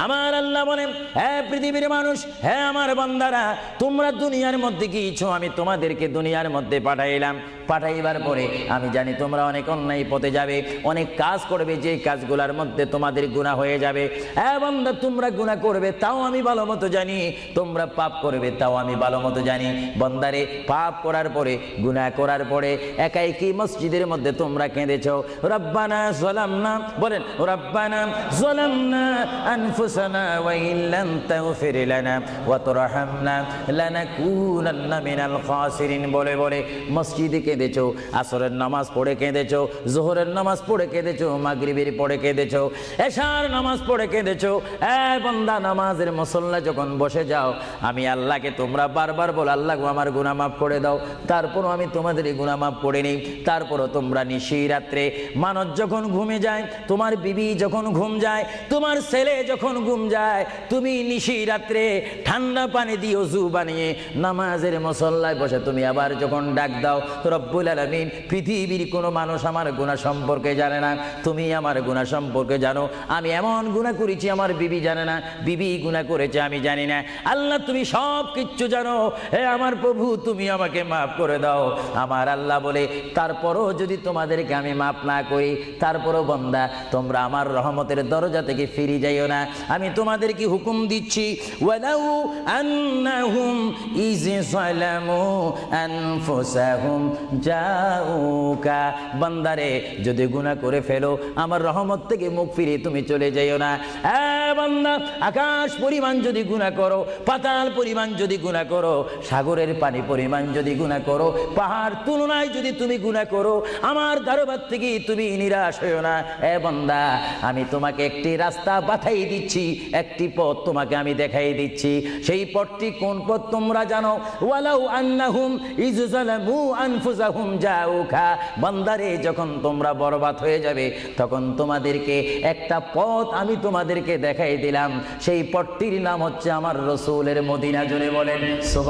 আমার আল্লাহ বলেন, হে পৃথিবীর মানুষ, হে আমার বান্দারা, তোমরা দুনিয়ার মধ্যে গিয়েছো, আমি তোমাদেরকে দুনিয়ার মধ্যে পাঠাইলাম। পাঠাইবার পরে আমি জানি তোমরা অনেক অন্যায় পথে যাবে, অনেক কাজ করবে, যে কাজগুলোর মধ্যে তোমাদের গুনাহ হয়ে যাবে। হ্যাঁ বান্দা, তোমরা গুনাহ করবে তাও আমি ভালো মতো জানি, তোমরা পাপ করবে তাও আমি ভালো মতো জানি। বান্দারে, পাপ করার পরে, গুনাহ করার পরে একাই কি মসজিদের মধ্যে তোমরা কেঁদেছো, রব্বানা যালামনা, বলেন রব্বানা যালামনা আনফুসানা ওয়া ইল্লাম তাগফির লানা ওয়া তারহামনা লানাকুনান্না মিনাল খাসিরিন বলে বলে মসজিদে কেঁদেছো, আসরের নামাজ পড়ে কেঁদেছো, যোহরের নামাজ পড়ে কেঁদেছো, মাগরিবের পড়ে কেঁদেছো, এশার নামাজ পড়ে কেঁদেছো। এ বান্দা, নামাজের মুসল্লা যখন বসে যাও, আমি আল্লাহকে তোমরা বারবার বল, আল্লাহ আমার গুনাহ মাফ করে দাও। তারপরও আমি তোমাদের গুনাহ মাফ করে নিই। তারপরও তোমরা নিশি রাত্রে, মানুষ যখন ঘুমে যায়, তোমার বিবি যখন ঘুম যায়, তোমার ছেলে যখন ঘুম যায়, তুমি নিশি রাত্রে ঠান্ডা পানি দিয়ে ওযু বানিয়ে নামাজের মুসল্লায় বসে তুমি আবার যখন ডাক দাও, রব্বুল আলামিন, পৃথিবীর কোনো মানুষ আমার গুনাহ সম্পর্কে জানে না, তুমি আমার গুনাহ সম্পর্কে জানো। আমি এমন গুনাহ করেছি আমার বিবি জানে না, বিবি গুনাহ করেছে আমি জানি না। আল্লাহ, তুমি সব কিচ্ছু জানো। হে আমার প্রভু, তুমি আমাকে মাফ করে দাও। আমার আল্লাহ বলে, তারপরও যদি তোমাদেরকে আমি মাফ না করি, তারপরও বান্দা, তোমরা আমার রহমতের দরজা থেকে ফিরে যাইও না। আমি তোমাদেরকে হুকুম দিচ্ছি, ওয়ালাউ আন্নাহুম ইয যালামু আনফুসাহুম জাউকা, বান্দারে, যদি গুনাহ করে ফেলো, আমার রহমত থেকে মুখ ফিরে তুমি চলে যাইও না। বান্দা, আকাশ পরিমাণ যদি গুনাহ করো, পাতাল পরিমাণ যদি গুনাহ করো, সাগরের পানি পরিমাণ যদি গুনাহ করো, পাহাড় তুলনায় যদি তুমি গুনাহ করো, আমার দরবার থেকে তুমি নিরাশ হইও না। বান্দা, আমি তোমাকে একটি রাস্তা বাতাই দিচ্ছি, একটি পথ তোমাকে আমি দেখাই দিচ্ছি। সেই পথটি কোন পথ তোমরা জানো? ওয়ালাউ আন্নাহুম ইয যালামু আনফুসাহুম জাউকা, বান্দারে, যখন তোমরা বরবাদ হয়ে যাবে, তখন তোমাদেরকে একটা পথ আমি তোমাদেরকে দেখাই দিলাম। সেই পথটির নাম হচ্ছে আমার রাসূলের মদিনা। জোরে বলেন সুবহান।